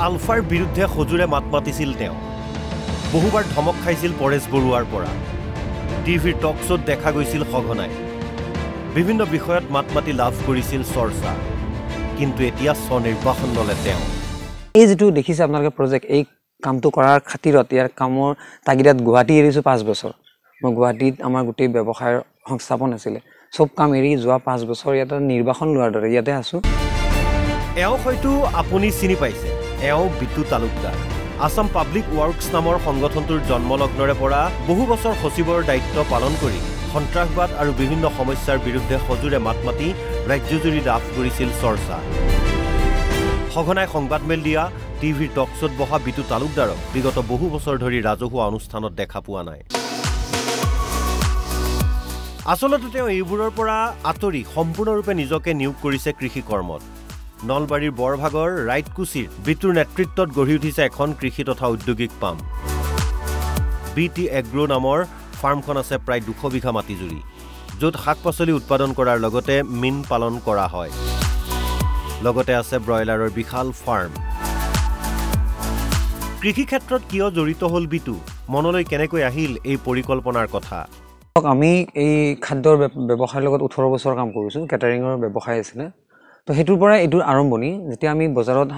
আলফাৰ বিৰুদ্ধে সজোৰে মাত মাতিছিল তেওঁ বহুবাৰ ধমক খাইছিল পৰেশ বৰুৱাৰ পৰা টিভিৰ টক শ্ব'ত দেখা গৈছিল সঘনাই বিভিন্ন বিষয়ত মাত মাতি লাভ কৰিছিল চৰ্চা কিন্তু এতিয়া স্বনিৰ্বাসন ললে তেওঁ এই যেটো দেখিছে আপোনালোকে প্ৰজেক্ট এই কামটো কৰাৰ খাতিৰত ইয়াৰ কামৰ তাগিদাত গুৱাহাটী এৰিছো 5 বছৰ মই গুৱাহাটীত আমাৰ গোটেই ব্যৱসায়ৰ সংস্থাপন আছিল সব কাম এৰি যোৱা 5 বছৰ ইয়াত নিৰ্বাসন লোৱাৰ দৰে ইয়াতে আছো এও হয়তো আপুনি চিনি পাইছে এও বিটু তালুকদাৰ আসাম পাব্লিক ওয়াৰ্কস নামৰ সংগঠনটোৰ জন্মলগ্নৰে পৰা বহু বছৰ সচিবৰ দায়িত্ব পালন কৰি সন্ত্ৰাসবাদ আৰু বিভিন্ন সমস্যাৰ বিৰুদ্ধে সজোৰে মাত মাতি ৰাজ্যজুৰি লাভ কৰিছিল চৰ্চা সঘনাই সংবাদমেল দিয়া টিভিৰ টক শ্ব'ত বহা বিটু তালুকদাৰক বিগত বহু বছৰ ধৰি ৰাজহুৱা অনুষ্ঠানত দেখা পোৱা নাই আসলতে তেওঁ এইবোৰৰ পৰা আঁতৰি সম্পূৰ্ণৰূপে নিজকে নিয়োগ কৰিছে কৃষি কৰ্মত নলবাৰীৰ বৰভাগৰ ৰাইটকুছিৰ বিটুৰ নেতৃত্বত গঢ়ি উঠিছে এখন কৃষি তথা ঔদ্যোগিক পাম বিটি এগ্ৰো নামৰ ফাৰ্মখন আছে প্ৰায় 200 বিঘা মাটিজুৰি য'ত শাক-পাচলি উৎপাদন কৰাৰ লগতে মীন পালন কৰা হয় লগতে আছে ব্ৰইলাৰৰ বিশাল ফাৰ্ম কৃষি ক্ষেত্ৰত কিয় জড়িত হ'ল বিটু মনলৈ কেনেকৈ আহিল এই পৰিকল্পনাৰ কথা আমি এই খাদ্যৰ ব্যৱসায়ৰ লগত 18 বছৰ কাম কৰিছো কেটাৰিংৰ ব্যৱসায় আছিল তো হেতুৰ পৰা এটোৰ আৰম্ভণি যেতিয়া আমি বজাৰত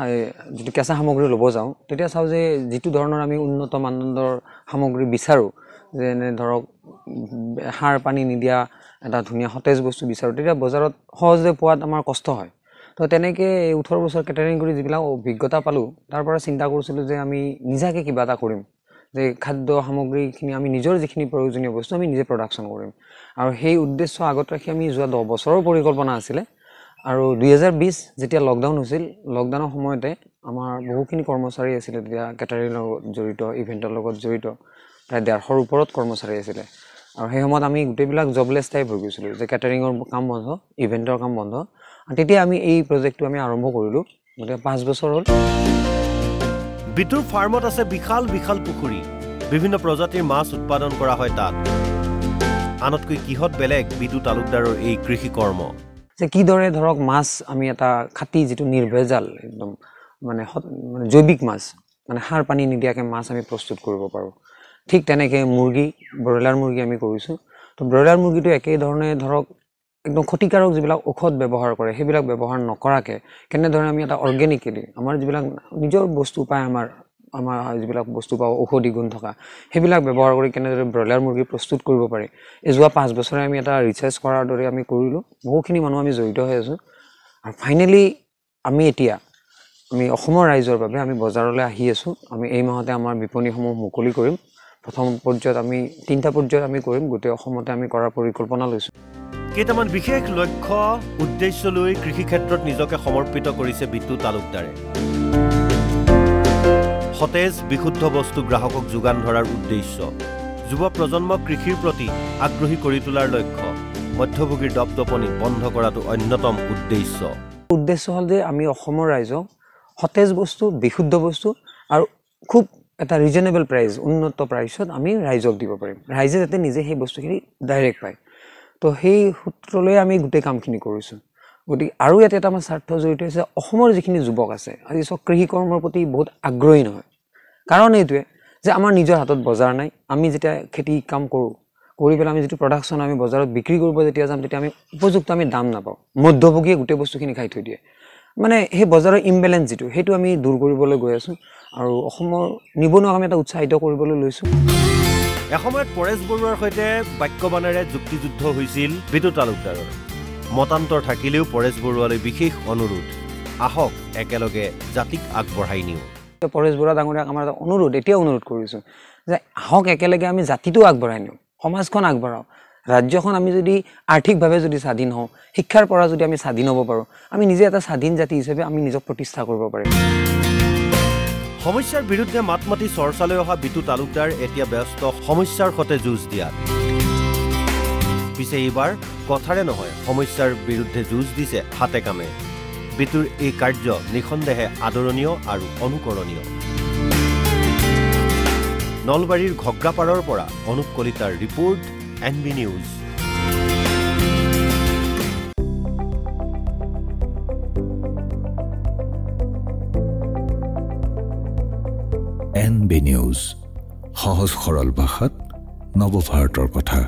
যেটো কেঁচা সামগ্ৰী লব যাওঁ তেতিয়া চাও যে যেটো ধৰণৰ আমি উন্নত মানদণ্ডৰ সামগ্ৰী বিচাৰো যেনে ধৰক সাৰ পানী নিদিয়া এটা ধুনীয়া সতেজ বস্তু বিচাৰো তেতিয়া বজাৰত সহজে পোৱাত আমাৰ কষ্ট হয় তো তেনেকে 18 বছৰ কেটাৰিং কৰি যিবিলাক অভিজ্ঞতা পালো তাৰ পৰা চিন্তা কৰিছিলো যে আমি নিজাকে কিবা এটা কৰিম যে খাদ্য সামগ্ৰীখিনি আমি নিজৰ যিখিনি প্ৰয়োজনীয় বস্তু আমি নিজে প্ৰডাকচন কৰিম আৰু সেই উদ্দেশ্য আগত ৰাখি আমি যোৱা 10 বছৰৰ পৰিকল্পনা আছিল আৰু 2020 যেতিয়া লকডাউন হৈছিল লকডাউনৰ সময়তে আমাৰ বহুখিনি কৰ্মচাৰী আছিল তেতিয়া কেটাৰিং লগত জড়িত ইভেন্টৰ লগত জড়িত প্ৰায় 150ৰ ওপৰত কৰ্মচাৰী আছিল আৰু সেই সময়ত আমি গোটেইবিলাক জবলেছ টাইপ হৈ গৈছিল যে কেটাৰিংৰ কাম বন্ধ ইভেন্টৰ কাম বন্ধ আৰু তেতিয়া আমি এই প্ৰজেক্টটো আমি আৰম্ভ কৰিলো গতে 5 বছৰ হ'ল বিটুৰ ফাৰ্মত আছে বিশাল বিশাল পুখুৰী বিভিন্ন প্ৰজাতিৰ মাছ উৎপাদন কৰা হয় তাত আনতকৈ কিহত বেলেগ বিটু তালুকদাৰৰ এই কৃষি কৰ্ম যে কি দৰে ধৰক মাছ আমি এটা খাটি যেটো নিৰ্ভেজাল একদম মানে জৈৱিক মাছ মানে সাৰ পানী নিদিয়াকে মাছ আমি প্ৰস্তুত কৰিব পাৰো ঠিক তেনেকে মুৰ্গী ব্ৰইলাৰ মুৰ্গী আমি কৰিছো তো ব্ৰইলাৰ মুৰ্গীটো একে ধৰণে ধৰক একদম ক্ষতিকাৰক যিবিলাক ঔষধ ব্যৱহাৰ কৰে সেইবিলাক ব্যৱহাৰ নকৰাকে কেনে ধৰণে আমি এটা অৰ্গেনিকলি আমাৰ যিবিলাক নিজৰ বস্তু পায় আমাৰ যিবিলাক বস্তু পাও ঔষধি গুণ থকা সেইবিলাক ব্যৱহাৰ কৰি কেনে ধৰণে ব্ৰইলাৰ মুৰ্গী প্ৰস্তুত কৰিব পাৰি এই যোৱা 5 বছৰে আমি এটা ৰিচাৰ্চ কৰাৰ দৰে আমি কৰিলো বহুখিনি মানুহ আমি জড়িত হৈ আছো আৰু ফাইনালি আমি এতিয়া আমি অসমৰ ৰাইজৰ বাবে আমি বজাৰলৈ আহি আছো আমি এই মাহতে আমাৰ বিপণীসমূহ মুকলি কৰিম প্ৰথম পৰ্যায়ত আমি 3টা পৰ্যায়ত আমি কৰিম গোটেই অসমতে আমি কৰাৰ পৰিকল্পনা লৈছো কেইটামান বিশেষ লক্ষ্য উদ্দেশ্য লৈ কৃষি ক্ষেত্ৰত নিজকে সমৰ্পিত কৰিছে বিটু তালুকদাৰে সতেজ বিশুদ্ধ বস্তু গ্ৰাহকক যোগান ধৰাৰ উদ্দেশ্য যুৱ প্ৰজন্মক কৃষিৰ প্ৰতি আগ্ৰহী কৰি তোলাৰ লক্ষ্য মধ্যভোগীৰ দপদপনি বন্ধ কৰাটো অন্যতম উদ্দেশ্য হ'ল যে আমি অসমৰ ৰাইজক সতেজ বস্তু বিশুদ্ধ বস্তু আৰু খুব এটা ৰিজনেবল প্ৰাইস উন্নত প্ৰাইসত আমি ৰাইজক দিব পাৰিম ৰাইজে যাতে নিজে সেই বস্তুখিনি ডাইৰেক্ট পায় তো সেই সূত্ৰলৈ আমি গোটেই কামখিনি কৰিছো গতি আৰু ইয়াতে এটা আমাৰ স্বাৰ্থ জড়িত আছে অসমৰ যিখিনি যুৱক আছে আজি কৃষি কৰ্মৰ প্ৰতি বহুত আগ্ৰহী নহয় কাৰণ এইটোৱে যে আমাৰ নিজৰ হাতত বজাৰ নাই আমি যেতিয়া খেতি কাম কৰি পেলাই আমি যেটো প্ৰডাকচন আমি বজাৰত বিক্ৰী কৰিব যেতিয়া যাম তেতিয়া আমি উপযুক্ত আমি দাম নাপাওঁ মধ্যভোগীয়ে গোটেই বস্তুখিনি খাই থৈ দিয়ে মানে সেই বজাৰৰ ইমবেলেন্স যেটো হেতু আমি দূৰ কৰিবলৈ গৈ আছো আৰু অসমৰ নিবনুৱাক আমি এটা উৎসাহিত কৰিবলৈ লৈছো এসময়ত পৰেশ বৰুৱাৰ সৈতে বাক্যবাণেৰে যুক্তিযুদ্ধ হৈছিল বিটু তালুকদাৰৰ মতান্তৰ থাকিলেও পৰেশ বৰুৱালৈ বিশেষ অনুৰোধ আহক একেলগে জাতিক আগবঢ়াই নিও পৰেশ বৰুৱা ডাঙৰীয়াক আমাৰ অনুৰোধ এতিয়া অনুৰোধ কৰিছো যে আহক একেলগে আমি জাতিটো আগবঢ়াই নিও সমাজখন আগবঢ়াও ৰাজ্যখন আমি যদি আৰ্থিকভাৱে যদি স্বাধীন হওঁ শিক্ষাৰ পৰা যদি আমি স্বাধীন হ'ব পাৰো আমি নিজে এটা স্বাধীন জাতি হিচাপে আমি নিজক প্ৰতিষ্ঠা কৰিব পাৰিম সমস্যাৰ বিৰুদ্ধে মাত মাতি চৰ্চালৈ অহা বিটু তালুকদাৰ এতিয়া ব্যস্ত সমস্যাৰ সৈতে যুঁজ দিয়াত পিছে এইবাৰ কথাৰে নহয় সমস্যাৰ বিৰুদ্ধে যুঁজ দিছে হাতে কামে বিটুৰ এই কাৰ্য নিখন্দেহে আদৰণীয় আৰু অনুকৰণীয় নলবাৰীৰ ঘগ্ৰাপাৰৰ পৰা অনুপ কলিতাৰ report NB news NB news, সহজ সৰল ভাষাত নৱভাৰতৰ কথা।